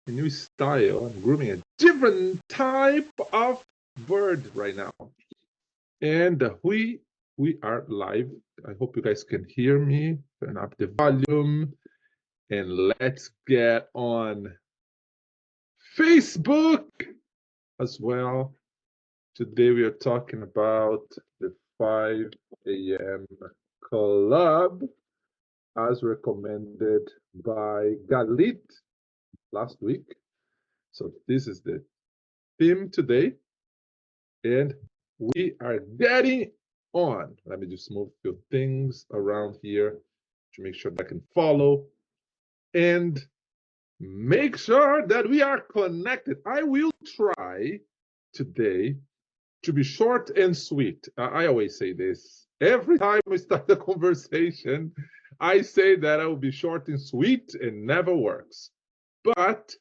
a new style. I'm grooming a different type of bird right now. And we are live. I hope you guys can hear me. Turn up the volume and let's get on Facebook as well. Today we are talking about the 5 a.m. club as recommended by Galit last week. So this is the theme today, and we are getting on. Let me just move a few things around here to make sure that I can follow and make sure that we are connected. I will try today to be short and sweet. I always say this. Every time we start the conversation, I say that I will be short and sweet and never works. But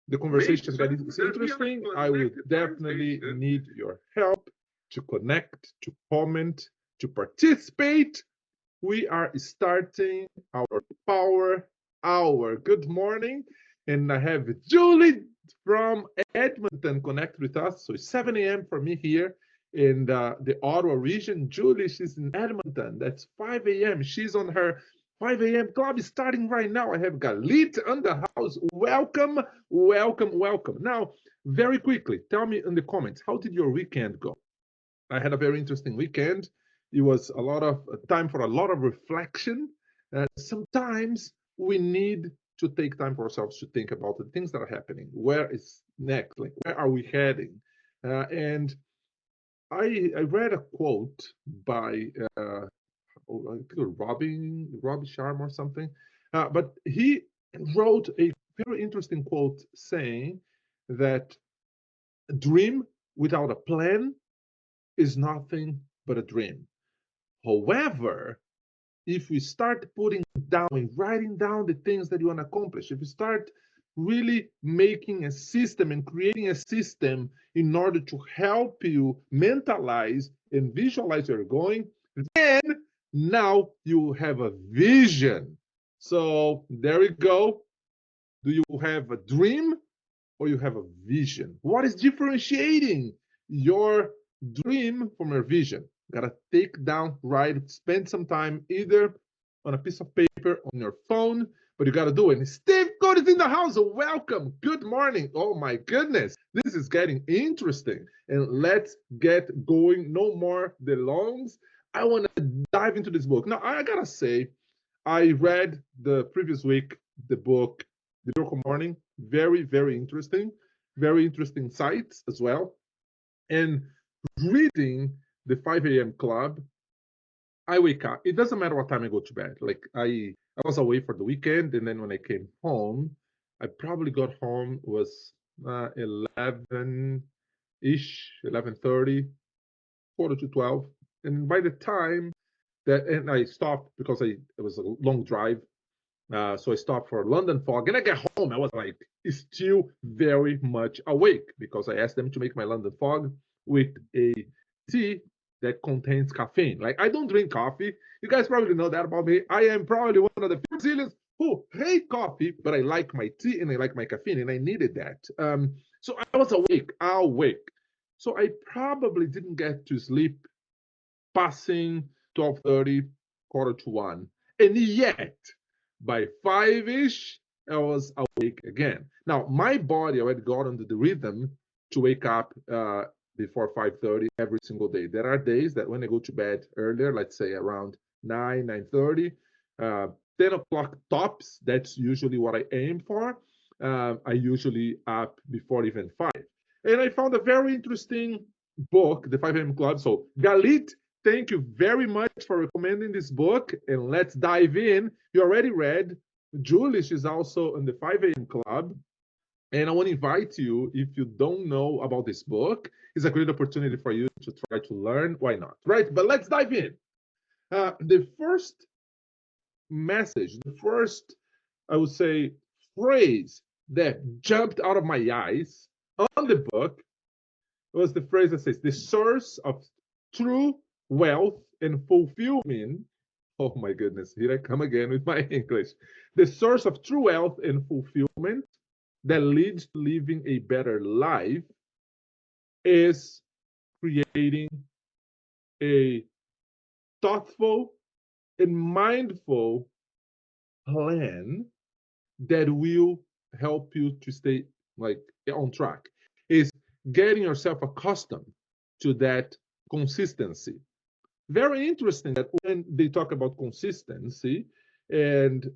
the conversation that is interesting, I will definitely need your help to connect, to comment, to participate. We are starting our power hour. Good morning. And I have Julie from Edmonton connect with us. So it's 7 a.m. for me here in the Ottawa region. Julie, she's in Edmonton. That's 5 a.m. She's on her 5 a.m. club is starting right now. I have Galit on the house. Welcome, welcome, welcome. Now, very quickly, tell me in the comments, how did your weekend go? I had a very interesting weekend. It was a lot of time for a lot of reflection. Sometimes we need to take time for ourselves to think about the things that are happening. Where is next? Like, where are we heading? And I read a quote by Robin Sharma or something, but he wrote a very interesting quote saying that a dream without a plan is nothing but a dream. However, if we start putting down and writing down the things that you want to accomplish, if you start really making a system and creating a system in order to help you mentalize and visualize where you're going, then now you have a vision. So there we go. Do you have a dream or you have a vision? What is differentiating your dream from your vision? Gotta take down, write, spend some time either on a piece of paper, on your phone, but you gotta do it. And Steve Code is in the house. Welcome. Good morning. Oh my goodness. This is getting interesting. And let's get going. No more the longs. I want to dive into this book. Now, I gotta say, I read the previous week the book The Miracle Morning. Very, very interesting sites as well. And reading the 5 a.m. club, I wake up. It doesn't matter what time I go to bed. Like I was away for the weekend, and then when I came home, I probably got home was 11 ish, 11:30, quarter to 12. And by the time that, and I stopped because it was a long drive. So I stopped for London fog, and I got home. I was like still very much awake because I asked them to make my London fog with a tea that contains caffeine. Like I don't drink coffee. You guys probably know that about me. I am probably one of the few Brazilians who hate coffee, but I like my tea and I like my caffeine, and I needed that. So I was awake. So I probably didn't get to sleep passing 12:30, quarter to 1. And yet, by 5-ish, I was awake again. Now, my body already got into the rhythm to wake up before 5:30 every single day. There are days that when I go to bed earlier, let's say around 9:30, 10 o'clock tops, that's usually what I aim for. I usually up before even 5. And I found a very interesting book, The 5 a.m. Club. So, Galit, thank you very much for recommending this book, and let's dive in. You already read. Julie, she's also in the 5 a.m. club. And I want to invite you, if you don't know about this book, it's a great opportunity for you to try to learn. Why not? Right? But let's dive in. The first message, the first, I would say, phrase that jumped out of my eyes on the book was the phrase that says, the source of true wealth and fulfillment. Oh my goodness, here I come again with my English. The source of true wealth and fulfillment that leads to living a better life is creating a thoughtful and mindful plan that will help you to stay like on track. Is getting yourself accustomed to that consistency. Very interesting that when they talk about consistency and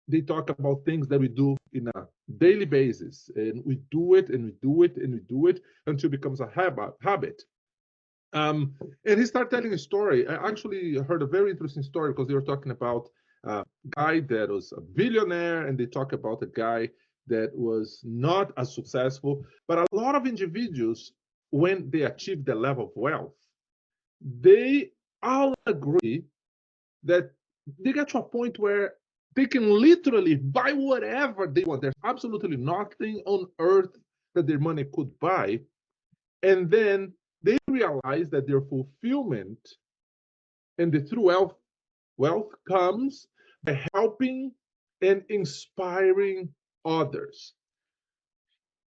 they talk about things that we do in a daily basis, and we do it and we do it and we do it until it becomes a habit. And he started telling a story. I actually heard a very interesting story because they were talking about a guy that was a billionaire, and they talk about a guy that was not as successful. But a lot of individuals, when they achieve the level of wealth, they all agree that they get to a point where they can literally buy whatever they want. There's absolutely nothing on earth that their money could buy. And then they realize that their fulfillment and the true wealth comes by helping and inspiring others.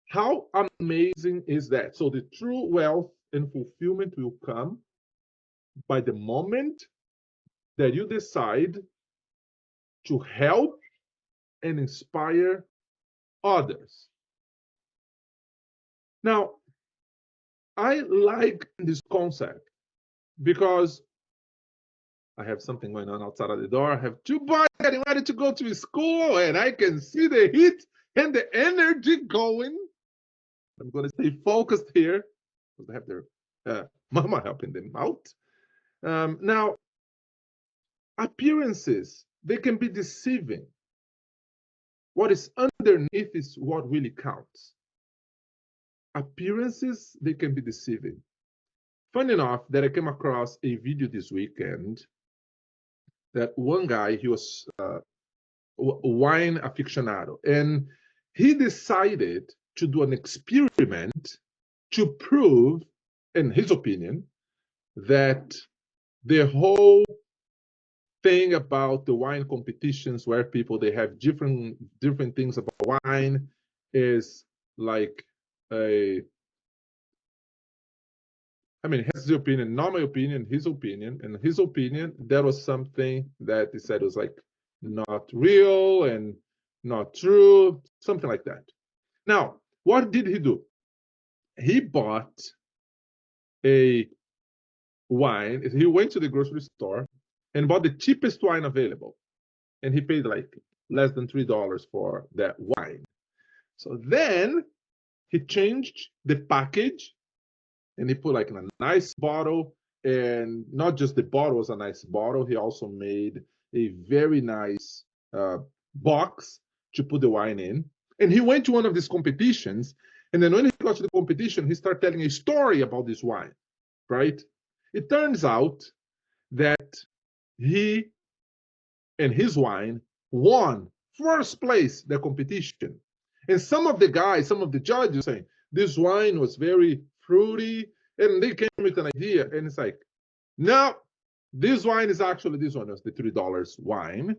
How amazing is that? So the true wealth and fulfillment will come by the moment that you decide to help and inspire others. Now, I like this concept because I have something going on outside of the door. I have two boys getting ready to go to school, and I can see the heat and the energy going. I'm going to stay focused here because they have their mama helping them out. Now, appearances, they can be deceiving. What is underneath is what really counts. Appearances, they can be deceiving. Funny enough, that I came across a video this weekend that one guy, he was a wine aficionado, and he decided to do an experiment to prove, in his opinion, that the whole thing about the wine competitions where people they have different things about wine is like a I mean, his opinion, not my opinion, his opinion. And his opinion, that was something that he said was like not real and not true, something like that. Now, what did he do? He bought a wine. He went to the grocery store and bought the cheapest wine available. And he paid like less than $3 for that wine. So then he changed the package and he put like in a nice bottle, and not just the bottle was a nice bottle, he also made a very nice box to put the wine in. And he went to one of these competitions, and then when he got to the competition, he started telling a story about this wine, right? It turns out that he and his wine won first place the competition. And some of the guys, some of the judges saying this wine was very fruity, and they came with an idea, and it's like, no, this wine is actually this one was the $3 wine.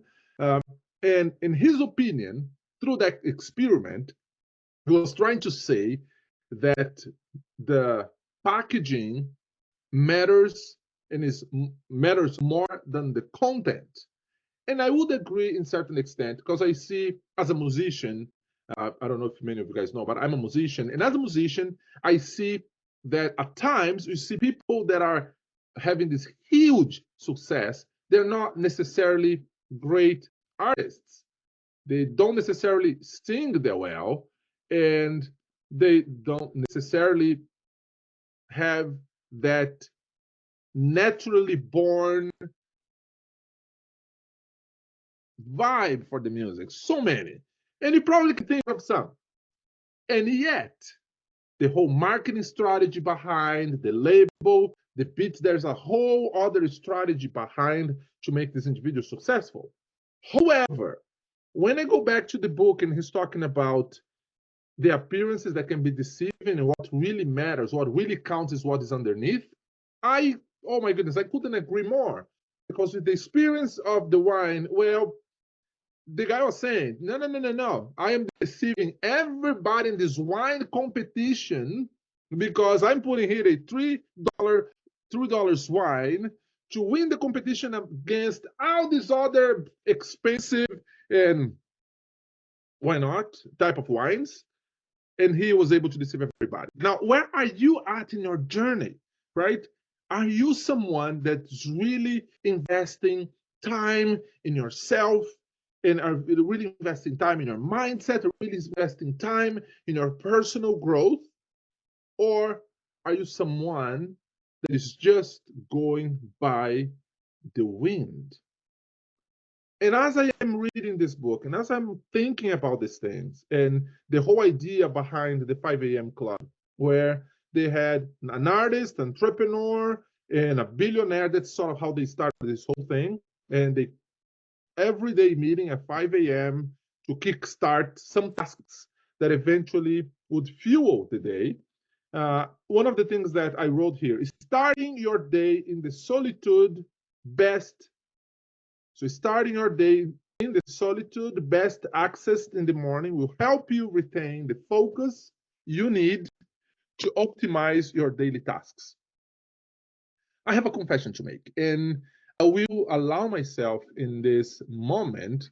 And in his opinion, through that experiment, he was trying to say that the packaging matters and matters more than the content. And I would agree in certain extent because I see as a musician, I don't know if many of you guys know, but I'm a musician. And as a musician, I see that at times you see people that are having this huge success. They're not necessarily great artists. They don't necessarily sing that well, and they don't necessarily have that naturally born vibe for the music. So many. And you probably can think of some. And yet, the whole marketing strategy behind the label, the pitch, there's a whole other strategy behind to make this individual successful. However, when I go back to the book and he's talking about the appearances that can be deceiving and what really matters, what really counts is what is underneath, oh my goodness, I couldn't agree more. Because with the experience of the wine, well, the guy was saying, no, no, no, no, no. I am deceiving everybody in this wine competition because I'm putting here a $3 wine to win the competition against all these other expensive and why not type of wines. And he was able to deceive everybody. Now, where are you at in your journey, right? Are you someone that's really investing time in yourself and are really investing time in your mindset, or really investing time in your personal growth? Or are you someone that is just going by the wind? And as I am reading this book and as I'm thinking about these things and the whole idea behind the 5 a.m. club, where they had an artist, entrepreneur, and a billionaire, that's sort of how they started this whole thing. And they everyday meeting at 5 a.m. to kickstart some tasks that eventually would fuel the day. One of the things that I wrote here is starting your day in the solitude best. So starting your day in the solitude, best accessed in the morning, will help you retain the focus you need to optimize your daily tasks. I have a confession to make, and I will allow myself in this moment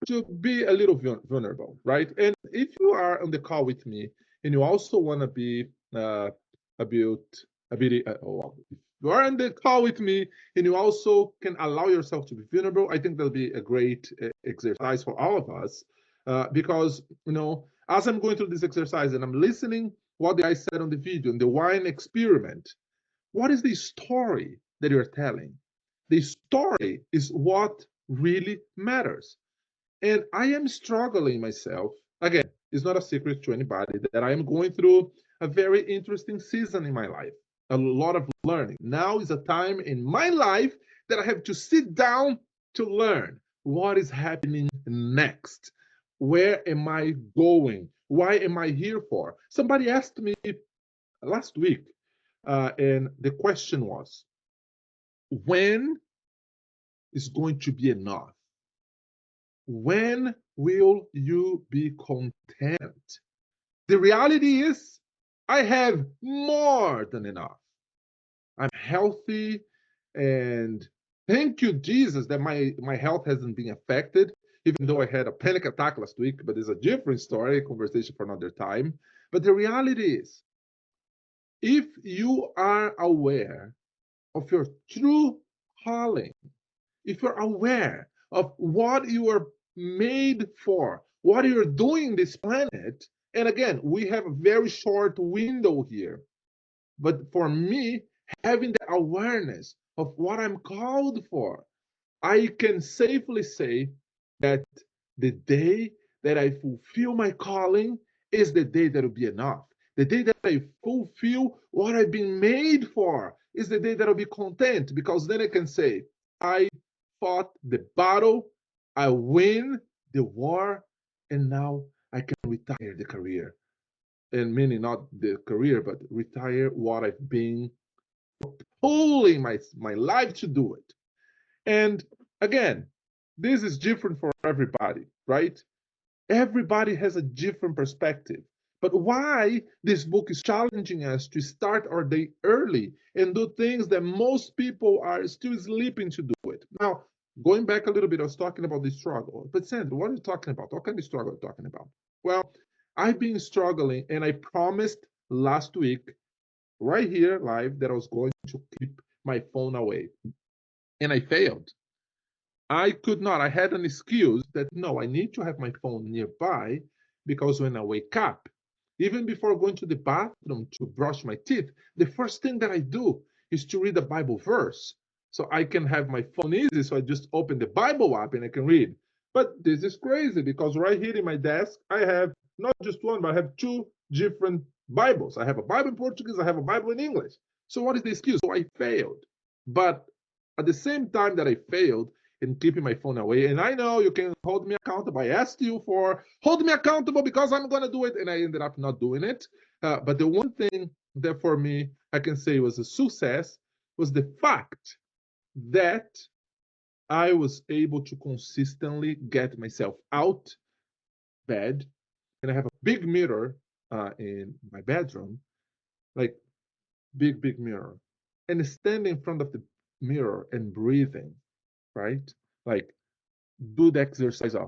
to be a little vulnerable, right? And if you are on the call with me and you also want to be a bit, if you are on the call with me and you also can allow yourself to be vulnerable, I think that'll be a great exercise for all of us. Because, as I'm going through this exercise and I'm listening what the guy said on the video and the wine experiment, what is the story that you're telling? The story is what really matters. And I am struggling myself. Again, it's not a secret to anybody that I am going through a very interesting season in my life, a lot of learning. Now is a time in my life that I have to sit down to learn what is happening next. Where am I going? Why am I here for? Somebody asked me last week, and the question was, when is going to be enough? When will you be content? The reality is, I have more than enough. I'm healthy, and thank you, Jesus, that my health hasn't been affected, even though I had a panic attack last week, but it's a different story, conversation for another time. But the reality is, if you are aware of your true calling, if you're aware of what you are made for, what you're doing in this planet, and again, we have a very short window here, but for me, having the awareness of what I'm called for, I can safely say that the day that I fulfill my calling is the day that will be enough. The day that I fulfill what I've been made for is the day that I'll be content, because then I can say, I fought the battle, I win the war, and now I can retire the career. And meaning not the career, but retire what I've been pulling my life to do it. And again, this is different for everybody, right? Everybody has a different perspective. But why this book is challenging us to start our day early and do things that most people are still sleeping to do it. Now, going back a little bit, I was talking about the struggle. But Sandra, what are you talking about? What kind of struggle are you talking about? Well, I've been struggling, and I promised last week, right here live, that I was going to keep my phone away. And I failed. I could not. I had an excuse that no, I need to have my phone nearby because when I wake up, even before going to the bathroom to brush my teeth, the first thing that I do is to read a Bible verse. So I can have my phone easy. So I just open the Bible app and I can read. But this is crazy because right here in my desk, I have not just one, but I have two different Bibles. I have a Bible in Portuguese, I have a Bible in English. So what is the excuse? So I failed. But at the same time that I failed, in keeping my phone away. And I know you can hold me accountable. I asked you for hold me accountable because I'm going to do it. And I ended up not doing it. But the one thing that for me, I can say was a success was the fact that I was able to consistently get myself out bed, and I have a big mirror in my bedroom, like big mirror, and stand in front of the mirror and breathing, right? Like do the exercise of.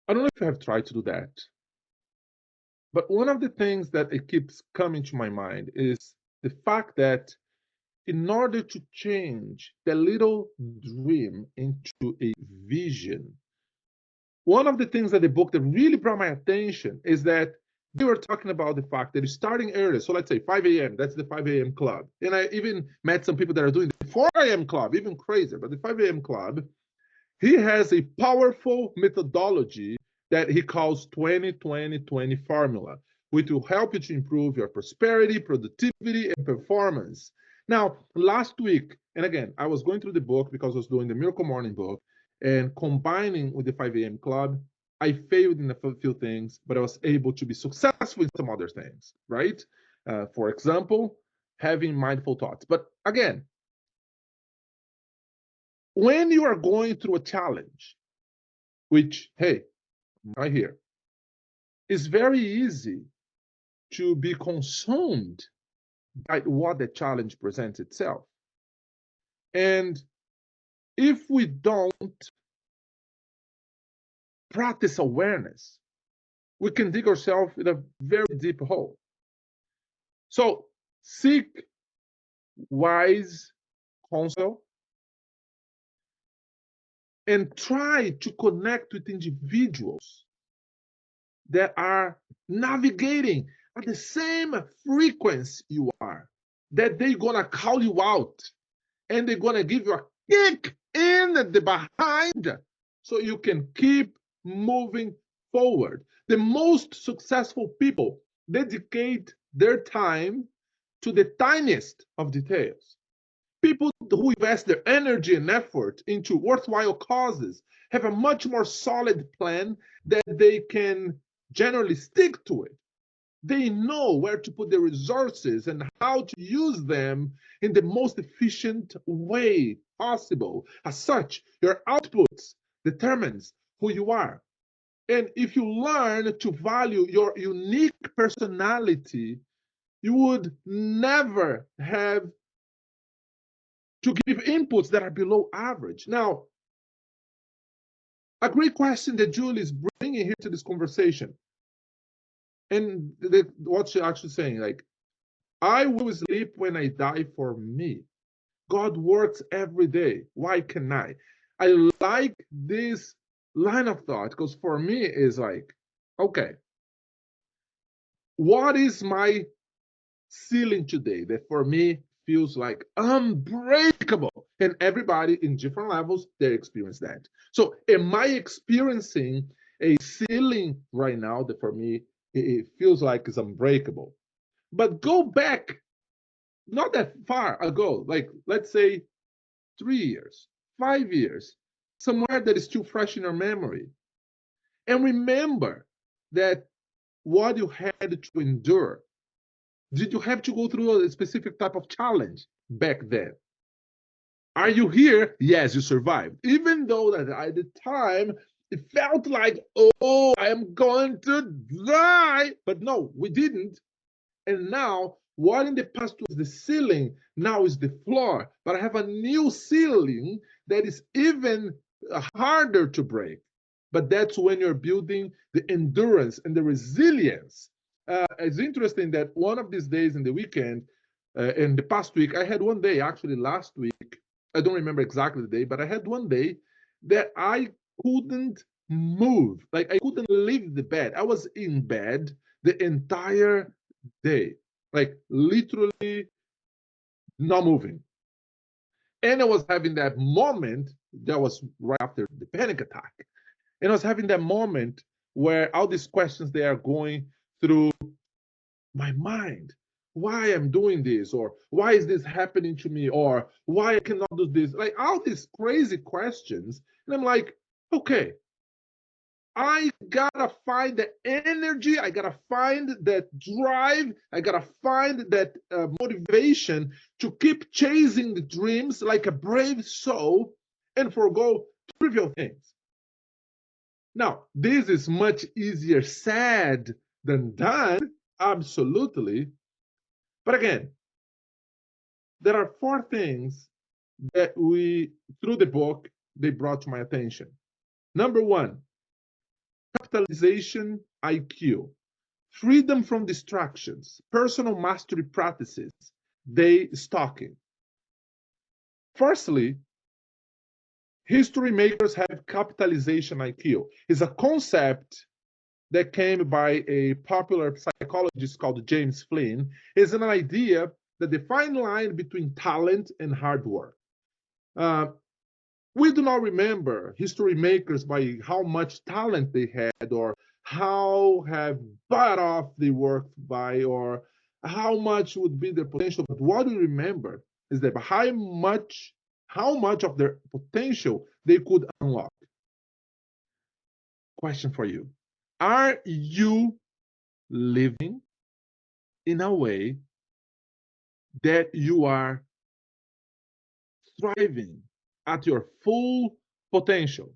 I don't know if you have tried to do that, but one of the things that it keeps coming to my mind is the fact that in order to change the little dream into a vision, one of the things that the book that really brought my attention is that they were talking about the fact that it's starting early. So let's say 5 a.m., that's the 5 a.m. club. And I even met some people that are doing the 4 a.m. club, even crazier, but the 5 a.m. club, he has a powerful methodology that he calls 20-20-20 formula, which will help you to improve your prosperity, productivity, and performance. Now, last week, and again, I was going through the book because I was doing the Miracle Morning book and combining with the 5 a.m. club. I failed in a few things, but I was able to be successful in some other things, right? For example, having mindful thoughts. But again, when you are going through a challenge, which, hey, right here, it's very easy to be consumed by what the challenge presents itself. And if we don't practice awareness, we can dig ourselves in a very deep hole. So seek wise counsel and try to connect with individuals that are navigating at the same frequency you are, that they're gonna call you out and they're gonna give you a kick in the behind so you can keep moving forward. The most successful people dedicate their time to the tiniest of details. People who invest their energy and effort into worthwhile causes have a much more solid plan that they can generally stick to it. They know where to put their resources and how to use them in the most efficient way possible. As such, your outputs determines who you are. And if you learn to value your unique personality, you would never have to give inputs that are below average. Now, a great question that Julie is bringing here to this conversation, and what she's actually saying, like, I will sleep when I die for me. God works every day. Why can I? I like this line of thought because for me is like, okay, what is my ceiling today that for me feels like unbreakable? And everybody in different levels, they experience that. So am I experiencing a ceiling right now that for me, it feels like it's unbreakable? But go back not that far ago, like let's say 3 years, 5 years, somewhere that is still fresh in your memory. And remember that what you had to endure. Did you have to go through a specific type of challenge back then? Are you here? Yes, you survived. Even though that at the time it felt like, oh, I am going to die. But no, we didn't. And now, what in the past was the ceiling, now is the floor. But I have a new ceiling that is even harder to break. But that's when you're building the endurance and the resilience. It's interesting that one of these days in the weekend, in the past week, I had one day, actually last week, I don't remember exactly the day, but I had one day that I couldn't move. Like I couldn't leave the bed. I was in bed the entire day, like literally not moving. And I was having that moment that was right after the panic attack. And I was having that moment where all these questions they are going through my mind. Why I'm doing this, or why is this happening to me, or why I cannot do this? Like all these crazy questions. And I'm like, okay, I gotta find the energy, I gotta find that drive, I gotta find that motivation to keep chasing the dreams like a brave soul and forego trivial things. Now, this is much easier said than done, absolutely. But again, there are four things that through the book, they brought to my attention. Number one, capitalization IQ, freedom from distractions, personal mastery practices, day stalking. Firstly, history makers have capitalization IQ. It's a concept that came by a popular psychologist called James Flynn. It's an idea that the fine line between talent and hard work. Uh, we do not remember history makers by how much talent they had or how have butt off they worked by or how much would be their potential. But what we remember is that how much of their potential they could unlock. Question for you. Are you living in a way that you are thriving at your full potential?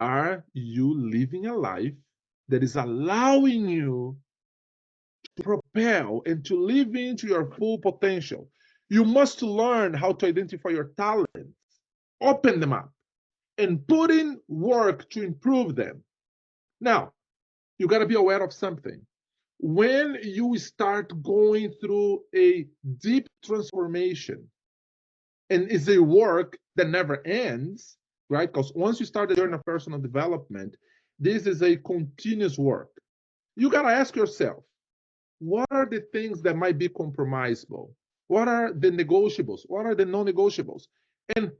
Are you living a life that is allowing you to propel and to live into your full potential? You must learn how to identify your talents, open them up, and put in work to improve them. Now, you got to be aware of something. When you start going through a deep transformation, and it's a work that never ends, right? Because once you start the journey of personal development, this is a continuous work. You got to ask yourself, what are the things that might be compromisable? What are the negotiables? What are the non-negotiables? And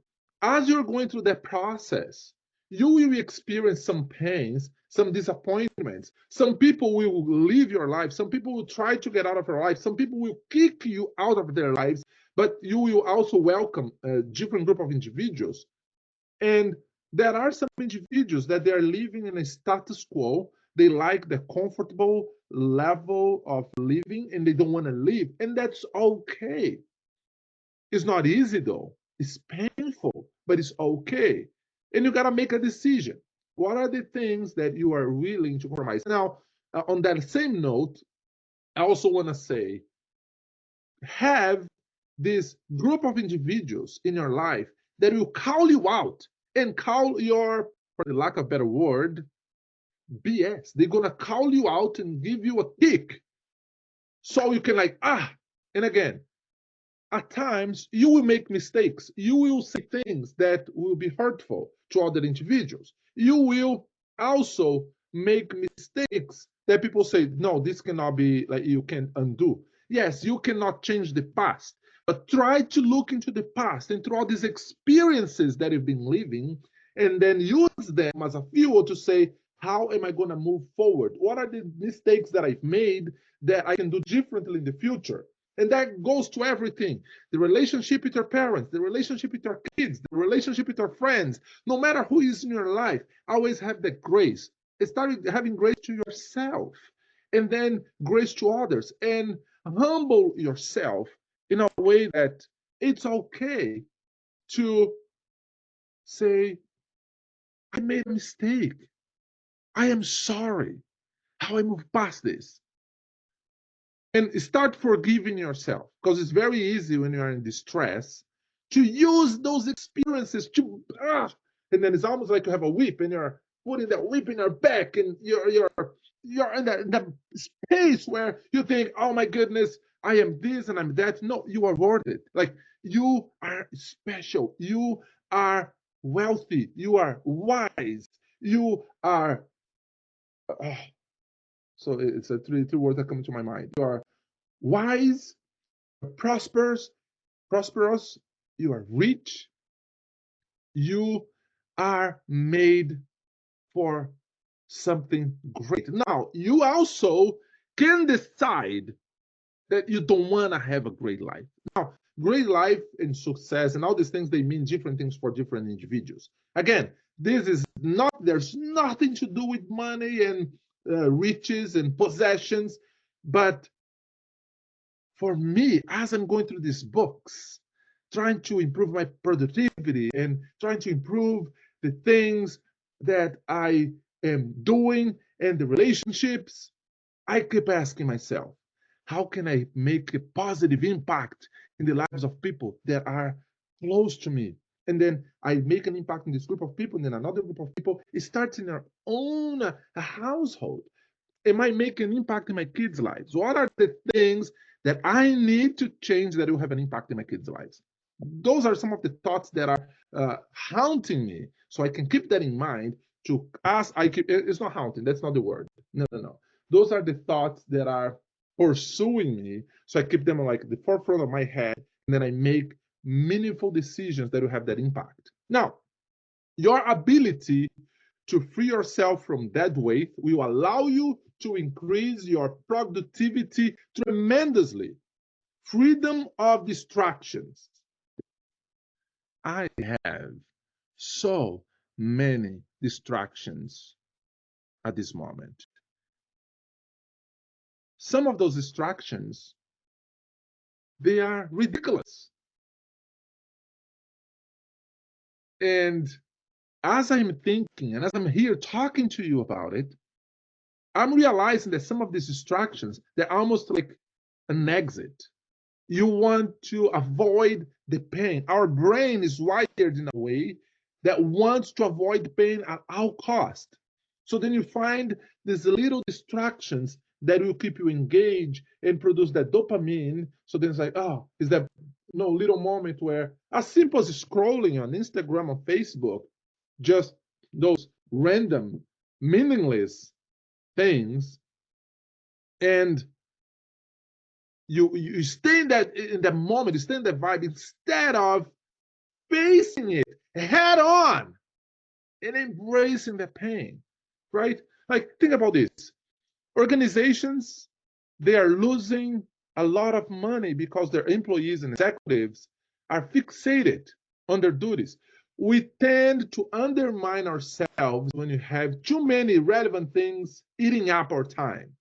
as you're going through that process, you will experience some pains, some disappointments. Some people will leave your life. Some people will try to get out of your life. Some people will kick you out of their lives, but you will also welcome a different group of individuals. And there are some individuals that they are living in a status quo. They like the comfortable level of living and they don't want to leave. And that's okay. It's not easy though. It's painful, but it's okay. And you got to make a decision. What are the things that you are willing to compromise? Now, on that same note, I also want to say, have this group of individuals in your life that will call you out and call your, for the lack of a better word, BS. They're going to call you out and give you a kick. So you can and again, at times you will make mistakes. You will say things that will be hurtful to other individuals. You will also make mistakes that people say, no, this cannot be, like, you can undo. Yes, you cannot change the past, but try to look into the past and through all these experiences that you've been living, and then use them as a fuel to say, how am I going to move forward? What are the mistakes that I've made that I can do differently in the future? And that goes to everything. The relationship with your parents, the relationship with your kids, the relationship with your friends. No matter who is in your life, always have that grace. Start having grace to yourself and then grace to others. And humble yourself in a way that it's okay to say, I made a mistake. I am sorry. How I move past this. And start forgiving yourself, because it's very easy when you are in distress to use those experiences to and then it's almost like you have a whip and you're putting that whip in your back and you're in that space where you think, oh my goodness, I am this and I'm that. No, you are worth it. Like, you are special, you are wealthy, you are wise, you are so it's a three words that come to my mind. You are wise, prosperous, you are rich, you are made for something great. Now, you also can decide that you don't want to have a great life. Now, great life and success and all these things, they mean different things for different individuals. Again, this is not, there's nothing to do with money and riches and possessions. But for me, as I'm going through these books, trying to improve my productivity and trying to improve the things that I am doing and the relationships, I keep asking myself, how can I make a positive impact in the lives of people that are close to me? And then I make an impact in this group of people, and then another group of people. It starts in our own household. Am I making an impact in my kids' lives? What are the things that I need to change that will have an impact in my kids' lives? Those are some of the thoughts that are haunting me. So I can keep that in mind to ask. It's not haunting. That's not the word. No, no, no. Those are the thoughts that are pursuing me. So I keep them like the forefront of my head, and then I make meaningful decisions that will have that impact. Now, your ability to free yourself from dead weight will allow you to increase your productivity tremendously. Freedom of distractions. I have so many distractions at this moment. Some of those distractions, they are ridiculous. And as I'm thinking and as I'm here talking to you about it, I'm realizing that some of these distractions, they're almost like an exit. You want to avoid the pain. Our brain is wired in a way that wants to avoid pain at all cost. So then you find these little distractions that will keep you engaged and produce that dopamine. So then it's like, oh, is that no little moment where, as simple as scrolling on Instagram or Facebook, just those random, meaningless things, and you stay in that moment, you stay in that vibe instead of facing it head on and embracing the pain, right? Like, think about this. Organizations, they are losing a lot of money because their employees and executives are fixated on their duties. We tend to undermine ourselves when you have too many relevant things eating up our time.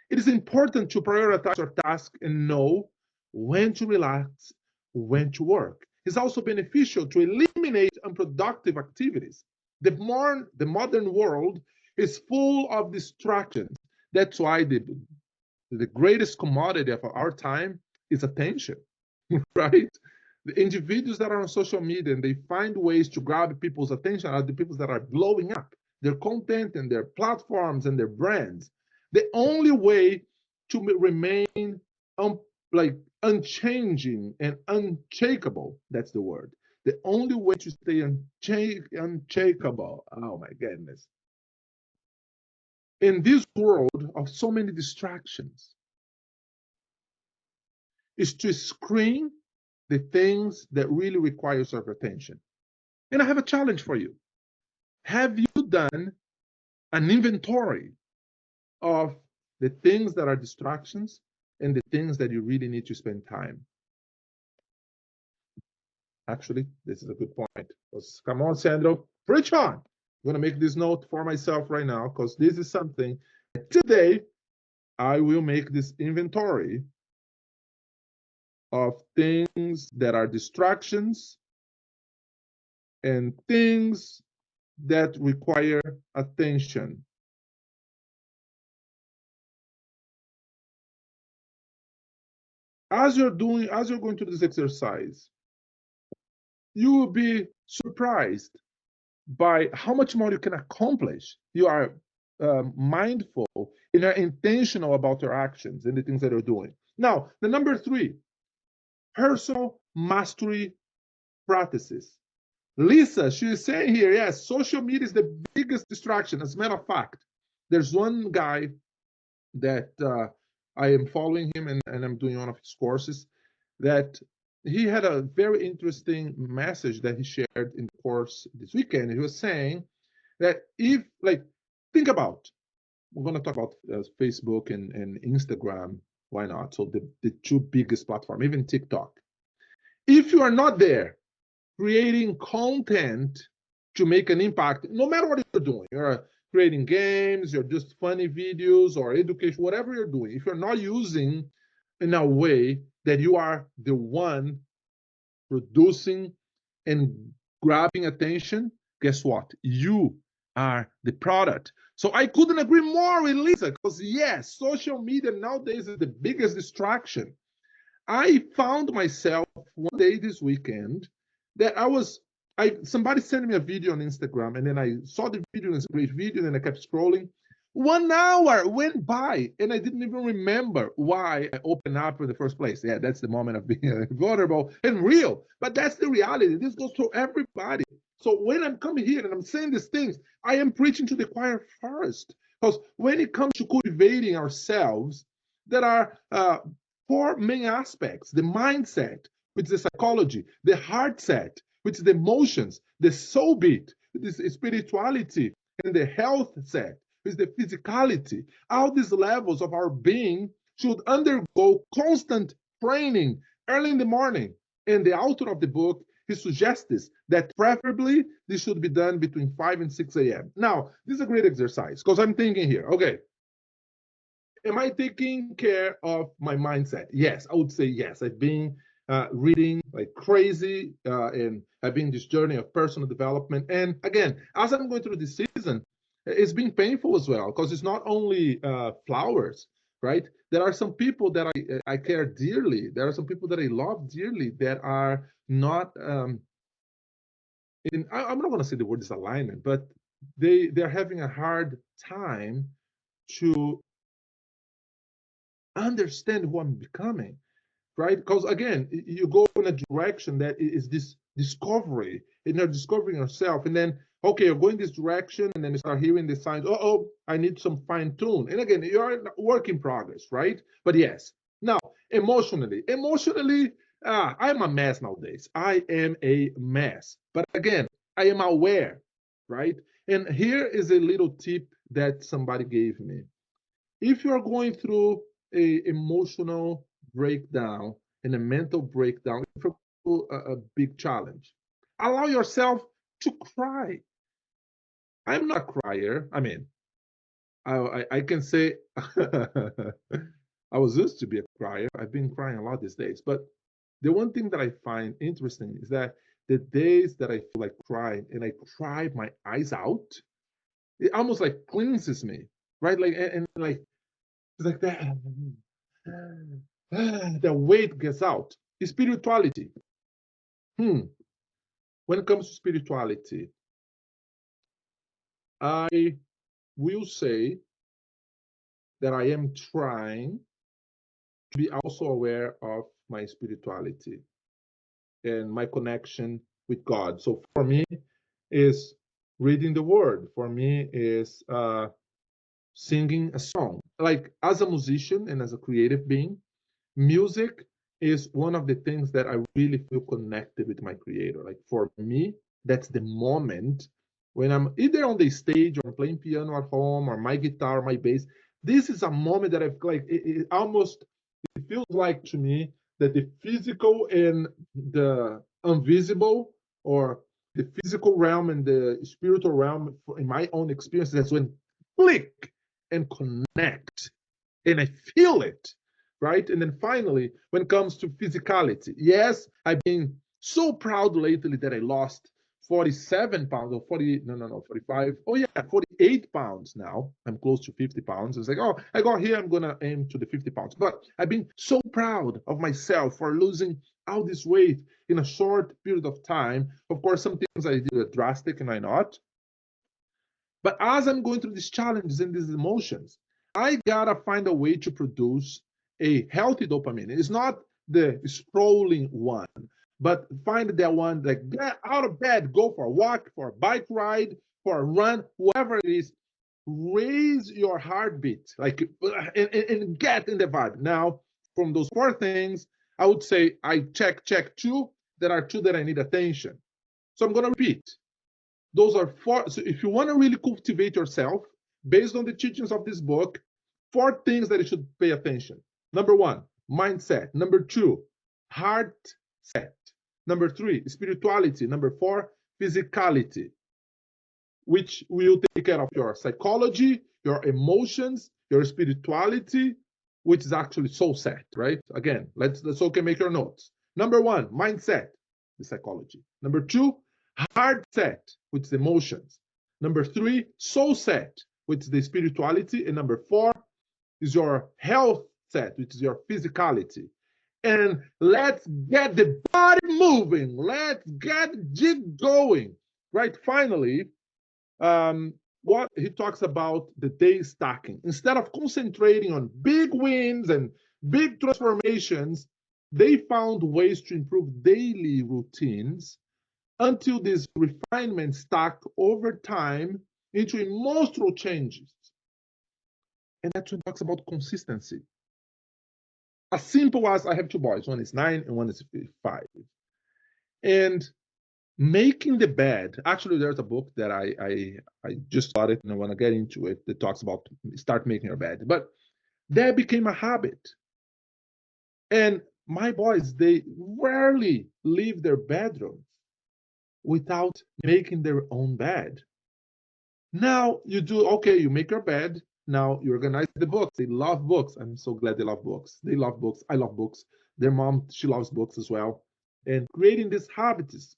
It is important to prioritize your task and know when to relax, when to work. It's also beneficial to eliminate unproductive activities. The modern world is full of distractions. That's why the greatest commodity of our time is attention, right? The individuals that are on social media and they find ways to grab people's attention are the people that are blowing up their content and their platforms and their brands. The only way to remain like unchanging and unshakable, that's the word. The only way to stay unshakable, oh my goodness, in this world of so many distractions, is to screen the things that really require your attention. And I have a challenge for you. Have you done an inventory of the things that are distractions and the things that you really need to spend time? Actually, this is a good point. Come on, Sandro, preach on. I'm going to make this note for myself right now because this is something that today I will make this inventory of things that are distractions and things that require attention. As you're going through this exercise, you will be surprised by how much more you can accomplish. You are mindful and are intentional about your actions and the things that you're doing. Now, the number 3, personal mastery practices. Lisa, she's saying here, yes, social media is the biggest distraction. As a matter of fact, there's one guy that I am following him and I'm doing one of his courses, that he had a very interesting message that he shared in the course this weekend. He was saying that if, like, think about, we're going to talk about Facebook and Instagram, why not? So the 2 biggest platforms, even TikTok. If you are not there creating content to make an impact, no matter what you're doing, you're creating games, you're just funny videos or education, whatever you're doing, if you're not using in a way that you are the one producing and grabbing attention, guess what? You are the product. So I couldn't agree more with Lisa, because yes, social media nowadays is the biggest distraction. I found myself one day this weekend that somebody sent me a video on Instagram, and then I saw the video, and it's a great video, and I kept scrolling. 1 hour went by, and I didn't even remember why I opened up in the first place. Yeah, that's the moment of being vulnerable and real. But that's the reality. This goes to everybody. So when I'm coming here and I'm saying these things, I am preaching to the choir first. Because when it comes to cultivating ourselves, there are four main aspects: the mindset, which is the psychology; the heart set, which is the emotions; the soul beat, which is spirituality; and the health set, which is the physicality. All these levels of our being should undergo constant training early in the morning. And the author of the book, he suggests this, that preferably this should be done between 5 and 6 a.m. Now, this is a great exercise, because I'm thinking here, okay, am I taking care of my mindset? Yes, I would say yes. I've been reading like crazy, and I've been this journey of personal development. And again, as I'm going through this season, it's been painful as well, because it's not only flowers, right? There are some people that I care dearly. There are some people that I love dearly that are not I'm not going to say the word disalignment, but they're having a hard time to understand who I'm becoming, right? Because again, you go in a direction that is this discovery, and you're discovering yourself, and then okay, you're going this direction, and then you start hearing the signs. Oh, I need some fine tune. And again, you're a work in progress, right? But yes, now emotionally, I'm a mess nowadays. I am a mess. But again, I am aware, right? And here is a little tip that somebody gave me. If you're going through a emotional breakdown and a mental breakdown, if you're going through a big challenge, allow yourself to cry. I'm not a crier. I mean, I can say I was used to be a crier. I've been crying a lot these days. But the one thing that I find interesting is that the days that I feel like crying and I cry my eyes out, it almost like cleanses me, right? Like and like it's like that. The weight gets out. Spirituality. When it comes to spirituality, I will say that I am trying to be also aware of my spirituality and my connection with God. So for me, is reading the Word. For me, is singing a song. Like as a musician and as a creative being, music is one of the things that I really feel connected with my creator. Like for me, that's the moment when I'm either on the stage or playing piano at home or my guitar, my bass. This is a moment that I've like it almost it feels like to me that the physical and the invisible, or the physical realm and the spiritual realm, in my own experience, that's when click and connect, and I feel it, right? And then finally, when it comes to physicality, yes, I've been so proud lately that I lost 47 pounds or 40, no, 45. Oh, yeah, 48 pounds now. I'm close to 50 pounds. It's like, oh, I got here, I'm going to aim to the 50 pounds. But I've been so proud of myself for losing all this weight in a short period of time. Of course, some things I did are drastic and I not. But as I'm going through these challenges and these emotions, I gotta find a way to produce a healthy dopamine. It's not the scrolling one, but find that one like get out of bed, go for a walk, for a bike ride, for a run, whatever it is. Raise your heartbeat, like and get in the vibe. Now, from those four things, I would say I check two. There are two that I need attention. So I'm gonna repeat. Those are four. So if you want to really cultivate yourself based on the teachings of this book, four things that you should pay attention. Number one, mindset. Number two, heart set. Number 3, spirituality. Number 4, physicality, which will take care of your psychology, your emotions, your spirituality, which is actually soul set, right? Again, let's okay, make your notes. Number 1, mindset, the psychology. Number 2, heart set, which is emotions. Number 3, soul set, which is the spirituality. And number 4 is your health set, which is your physicality. And let's get the body moving. Let's get it going, right? Finally, what he talks about the day stacking. Instead of concentrating on big wins and big transformations, they found ways to improve daily routines until these refinements stack over time into emotional changes. And that's what he talks about consistency. As simple as I have 2 boys, one is 9 and one is 5. And making the bed, actually, there's a book that I just started and I want to get into it that talks about start making your bed. But that became a habit. And my boys, they rarely leave their bedrooms without making their own bed. Now you do, okay, you make your bed. Now you organize the books. They love books. I'm so glad they love books. They love books. I love books. Their mom, she loves books as well. And creating these habits.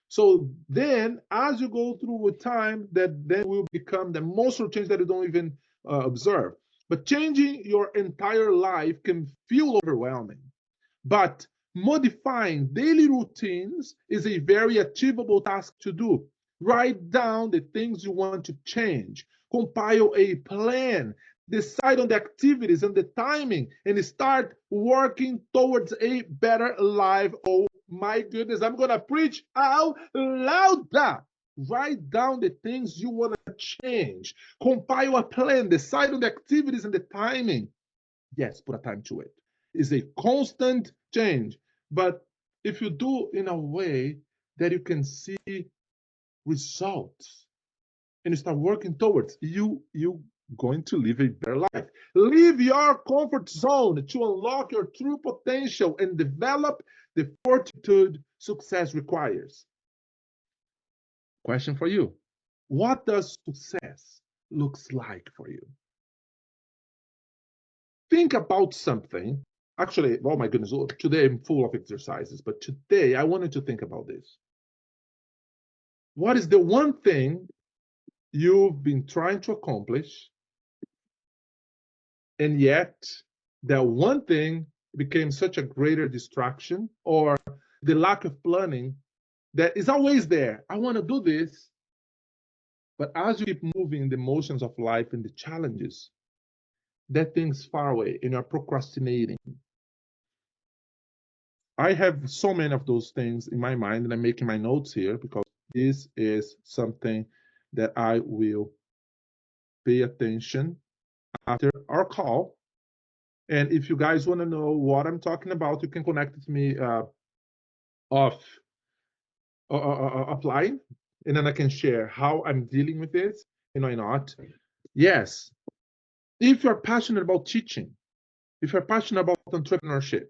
So then, as you go through with time, that then will become the most change that you don't even observe. But changing your entire life can feel overwhelming. But modifying daily routines is a very achievable task to do. Write down the things you want to change, compile a plan, decide on the activities and the timing, and start working towards a better life. Oh my goodness, I'm going to preach out loud. Write down the things you want to change, compile a plan, decide on the activities and the timing. Yes, put a time to it. It's a constant change. But if you do in a way that you can see results and you start working towards, you going to live a better life. Leave your comfort zone to unlock your true potential and develop the fortitude success requires. Question for you. What does success looks like for you? Think about something. Actually, oh my goodness, today I'm full of exercises, but today I wanted to think about this. What is the one thing you've been trying to accomplish, and yet that one thing became such a greater distraction, or the lack of planning that is always there? I want to do this, but as you keep moving the motions of life and the challenges, that thing's far away and you're procrastinating. I have so many of those things in my mind, and I'm making my notes here because this is something that I will pay attention after our call. And if you guys want to know what I'm talking about, you can connect with me offline, and then I can share how I'm dealing with this and why not. Yes, if you're passionate about teaching, if you're passionate about entrepreneurship,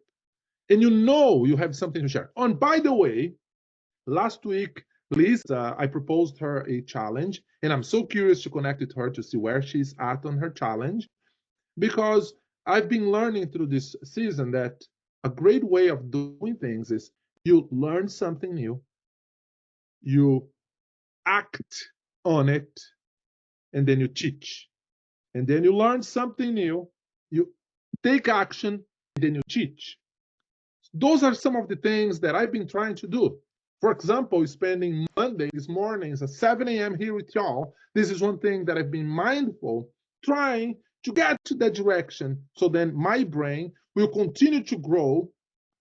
and you have something to share. And by the way, last week, Liz, I proposed her a challenge, and I'm so curious to connect with her to see where she's at on her challenge, because I've been learning through this season that a great way of doing things is you learn something new, you act on it, and then you teach. And then you learn something new, you take action, and then you teach. Those are some of the things that I've been trying to do. For example, spending Mondays mornings at 7 a.m. here with y'all. This is one thing that I've been mindful, trying to get to that direction, so then my brain will continue to grow,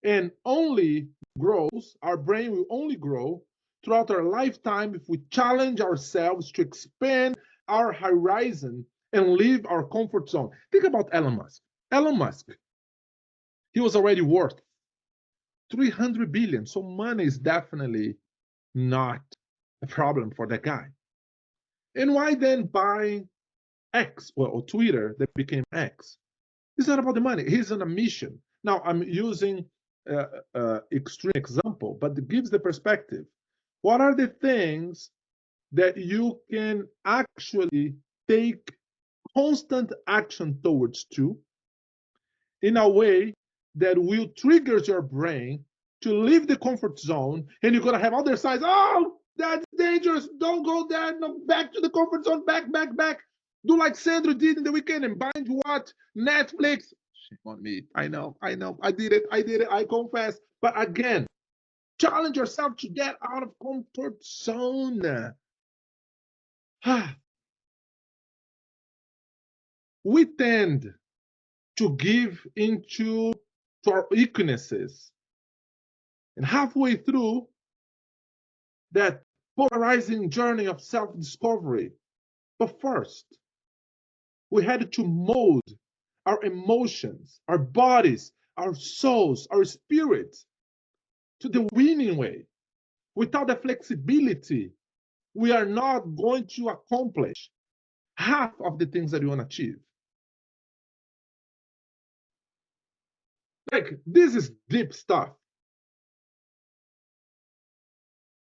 and only grows, our brain will only grow throughout our lifetime if we challenge ourselves to expand our horizon and leave our comfort zone. Think about Elon Musk. Elon Musk, he was already worth 300 billion. So money is definitely not a problem for that guy. And why then buy X, or Twitter that became X? It's not about the money. He's on a mission. Now I'm using extreme example, but it gives the perspective. What are the things that you can actually take constant action towards to in a way that will trigger your brain to leave the comfort zone, and you're going to have other signs. Oh, that's dangerous. Don't go there. No, back to the comfort zone. Back, back, back. Do like Sandra did in the weekend and binge watch Netflix. Shame on me. I know. I did it. I confess. But again, challenge yourself to get out of comfort zone. We tend to give into to our weaknesses. And halfway through that polarizing journey of self-discovery, but first, we had to mold our emotions, our bodies, our souls, our spirits to the winning way. Without the flexibility, we are not going to accomplish half of the things that we want to achieve. Like, this is deep stuff.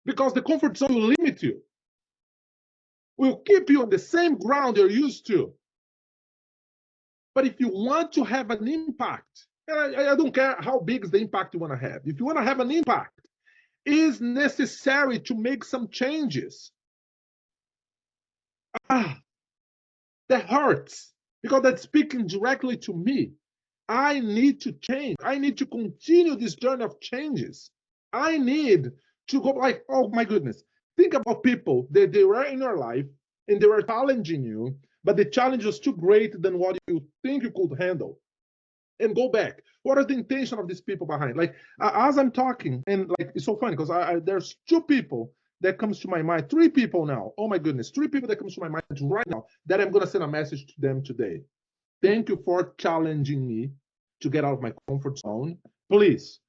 Because the comfort zone will limit you, will keep you on the same ground you're used to. But if you want to have an impact, and I don't care how big is the impact you want to have. If you want to have an impact, it is necessary to make some changes. That hurts because that's speaking directly to me. I need to change. I need to continue this journey of changes. I need to go like, oh my goodness. Think about people that they were in your life and they were challenging you, but the challenge was too great than what you think you could handle. And go back. What is the intention of these people behind? Like, as I'm talking, and like, it's so funny because there's two people that comes to my mind, three people now. Oh my goodness, three people that comes to my mind right now that I'm going to send a message to them today. Thank you for challenging me to get out of my comfort zone. Please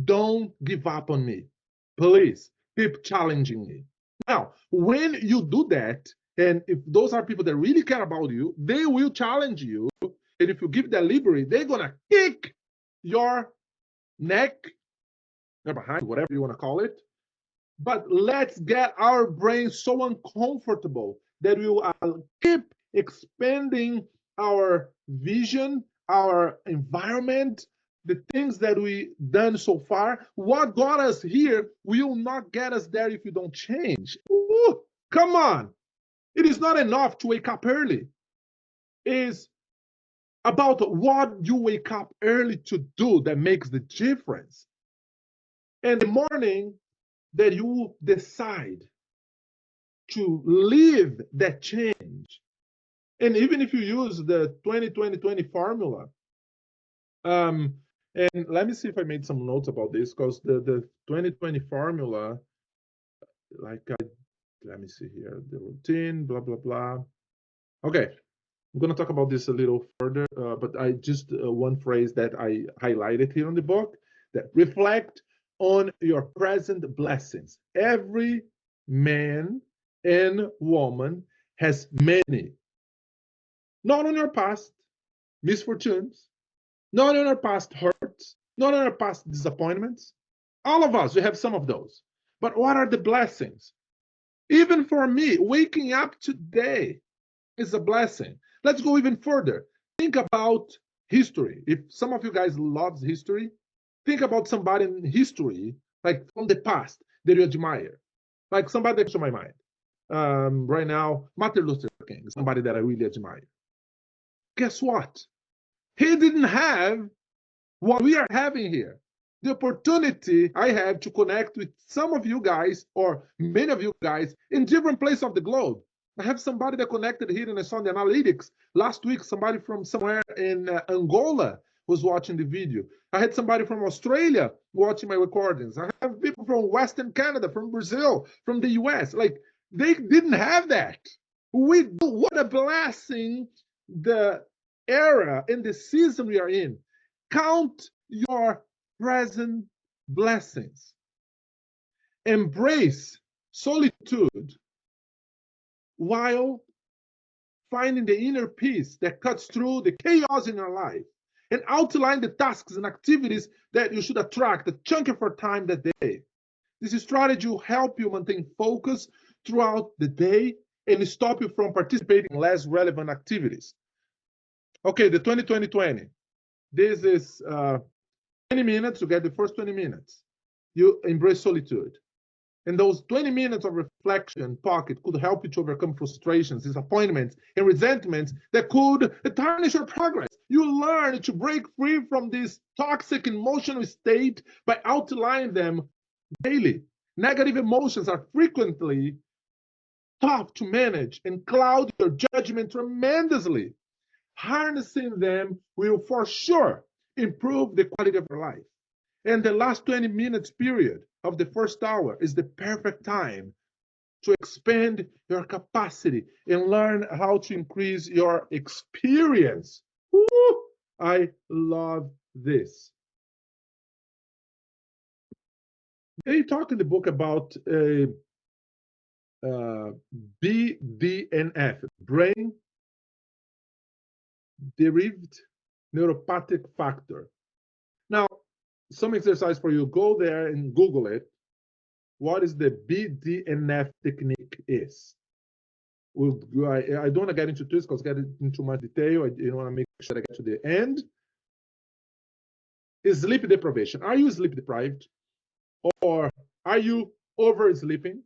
don't give up on me. Please keep challenging me. Now, when you do that, and if those are people that really care about you, they will challenge you. And if you give them liberty, they're going to kick your neck, or behind, whatever you want to call it. But let's get our brain so uncomfortable that we will keep expanding our vision, our environment, the things that we done so far. What got us here will not get us there if you don't change. Ooh, come on. It is not enough to wake up early. It's about what you wake up early to do that makes the difference. And the morning that you decide to live that change, and even if you use the 20-20-20 formula, and let me see if I made some notes about this, because the 20-20 formula, let me see here, the routine, blah, blah, blah. Okay, I'm going to talk about this a little further, but I just one phrase that I highlighted here in the book, that reflect on your present blessings. Every man and woman has many, not on your past misfortunes, not on our past hurts, not on our past disappointments. All of us, we have some of those. But what are the blessings? Even for me, waking up today is a blessing. Let's go even further. Think about history. If some of you guys love history, think about somebody in history, like from the past, that you admire. Like somebody that comes to my mind. Right now, Martin Luther King, somebody that I really admire. Guess what? He didn't have what we are having here. The opportunity I have to connect with some of you guys, or many of you guys, in different places of the globe. I have somebody that connected here, and I saw the analytics last week. Somebody from somewhere in Angola was watching the video. I had somebody from Australia watching my recordings. I have people from Western Canada, from Brazil, from the US. Like, they didn't have that. We do. What a blessing the era and the season we are in. Count your present blessings. Embrace solitude while finding the inner peace that cuts through the chaos in your life. and outline the tasks and activities that you should attract, a chunk of your time that day. This strategy will help you maintain focus throughout the day and stop you from participating in less relevant activities. Okay, the 20-20-20. This is 20 minutes. You get the first 20 minutes. You embrace solitude. And those 20 minutes of reflection pocket could help you to overcome frustrations, disappointments, and resentments that could tarnish your progress. You learn to break free from this toxic emotional state by outlining them daily. Negative emotions are frequently tough to manage and cloud your judgment tremendously. Harnessing them will for sure improve the quality of your life. And the last 20 minutes period of the first hour is the perfect time to expand your capacity and learn how to increase your experience. Woo! I love this. They talk in the book about BDNF, brain derived neuropathic factor. Now, some exercise for you. Go there and Google it. What is the BDNF technique is? I don't want to get into this because get into much detail. I want to make sure I get to the end. Is sleep deprivation. Are you sleep deprived? Or are you oversleeping?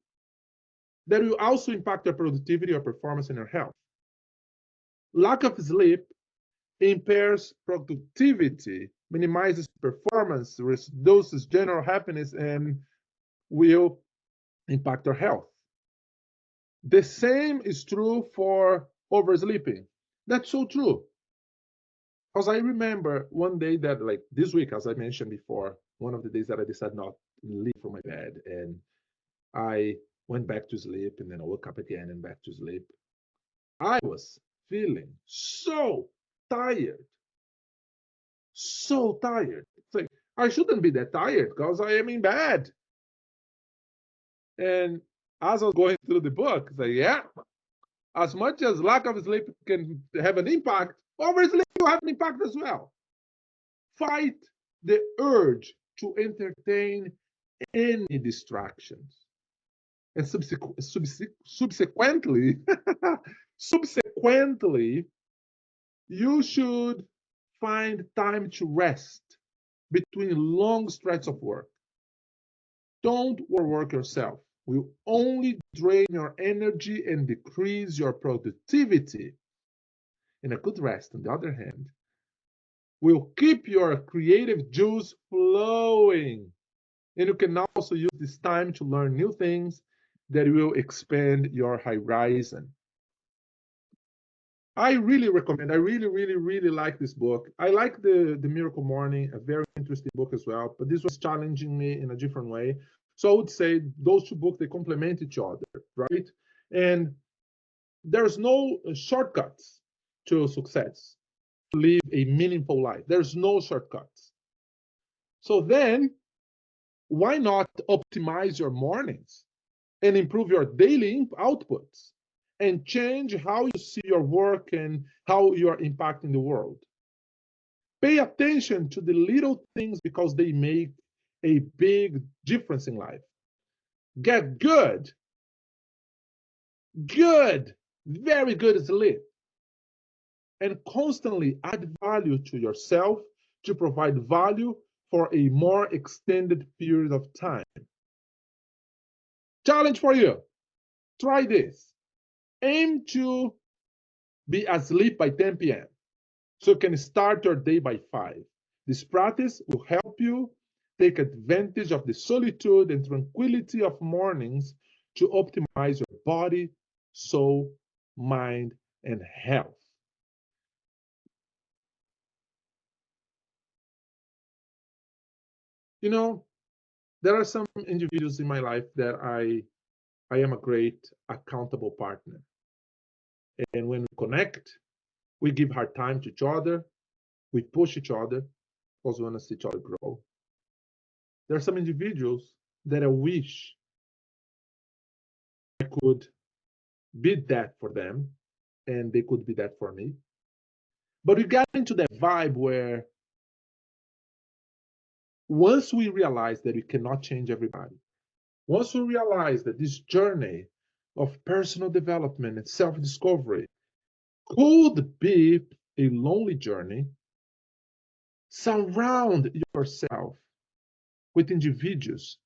That will also impact your productivity, your performance, and your health. Lack of sleep impairs productivity, minimizes performance, reduces general happiness, and will impact our health. The same is true for oversleeping. That's so true. Because I remember one day that, like this week, as I mentioned before, one of the days that I decided not to leave from my bed, and I went back to sleep, and then I woke up again and back to sleep. I was feeling so tired. So tired. It's like, I shouldn't be that tired because I am in bed. And as I was going through the book, it's like, yeah, as much as lack of sleep can have an impact, oversleep will have an impact as well. Fight the urge to entertain any distractions. And subsequently, subsequently, you should find time to rest between long stretches of work. Don't overwork yourself. Will only drain your energy and decrease your productivity. And a good rest, on the other hand, will keep your creative juice flowing. And you can also use this time to learn new things that will expand your horizon. I really recommend. I really like this book. I like the Miracle Morning, a very interesting book as well. But this was challenging me in a different way. So I would say those two books, they complement each other, right? And there's no shortcuts to success, to live a meaningful life. There's no shortcuts. So then, why not optimize your mornings and improve your daily outputs and change how you see your work and how you are impacting the world? Pay attention to the little things because they make a big difference in life. Get good, very good sleep, and constantly add value to yourself to provide value for a more extended period of time. Challenge for you. Try this. Aim to be asleep by 10 p.m. so you can start your day by 5. This practice will help you take advantage of the solitude and tranquility of mornings to optimize your body, soul, mind, and health. You know, there are some individuals in my life that I am a great accountable partner. And when we connect, we give hard time to each other, we push each other because we want to see each other grow. There are some individuals that I wish I could be that for them and they could be that for me. But we got into that vibe where once we realize that we cannot change everybody, once we realize that this journey of personal development and self-discovery could be a lonely journey, surround yourself with individuals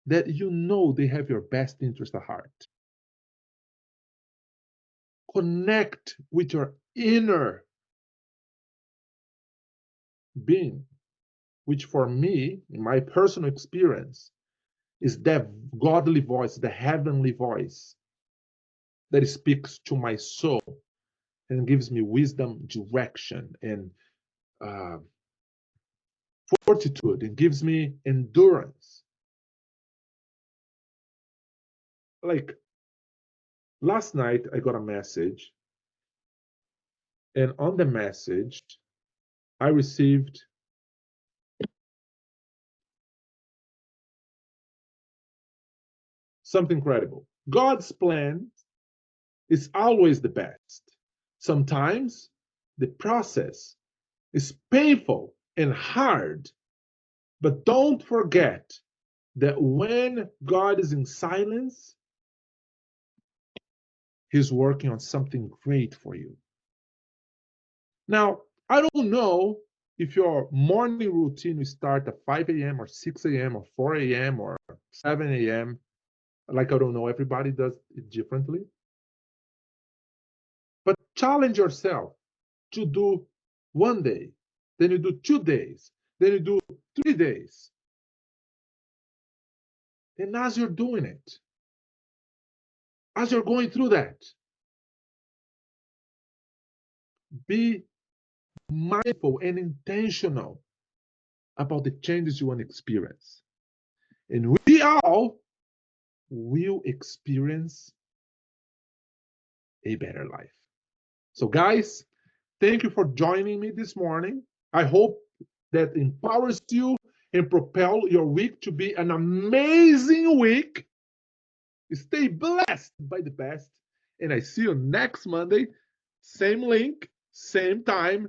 that you know they have your best interest at heart. Connect with your inner being, which for me, in my personal experience, is that godly voice, the heavenly voice that speaks to my soul and gives me wisdom, direction, and uh, fortitude, and gives me endurance. Like last night, I got a message, and on the message, I received something incredible. God's plan is always the best. Sometimes the process is painful and hard, but don't forget that when God is in silence, He's working on something great for you. Now, I don't know if your morning routine will start at 5 a.m. or 6 a.m. or 4 a.m. or 7 a.m. Like, I don't know, everybody does it differently. But challenge yourself to do one day, then you do 2 days, then you do 3 days. And as you're doing it, as you're going through that, be mindful and intentional about the changes you want to experience. And we all will experience a better life. So, guys, thank you for joining me this morning. I hope that empowers you and propel your week to be an amazing week. Stay blessed by the best. And I see you next Monday. Same link, same time,